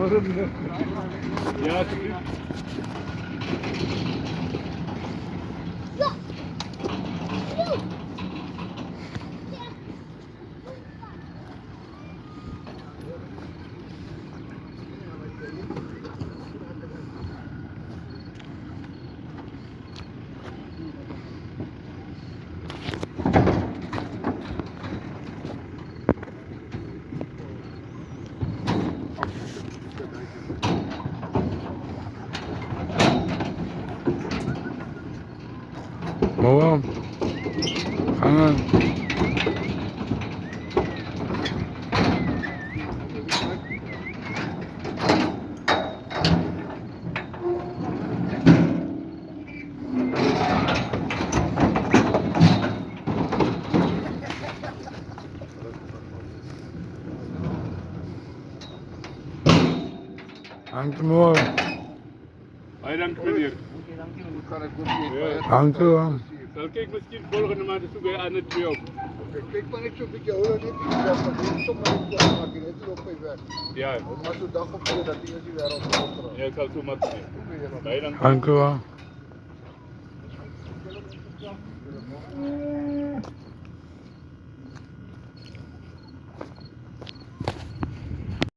Umarım ne? Ya Babam. Hemen. Hangi babam? ayran meneer. Hangi babam? Zal ik misschien volgende maand zoeken aan het weer op. Kijk maar niet zo'n beetje hoor, niet zo maar niet maken, het loopt even weg. Ja, Maar zo'n dag op dat die is weer op de ja, ik zal zo maar doen. Ayran. Hangi babam?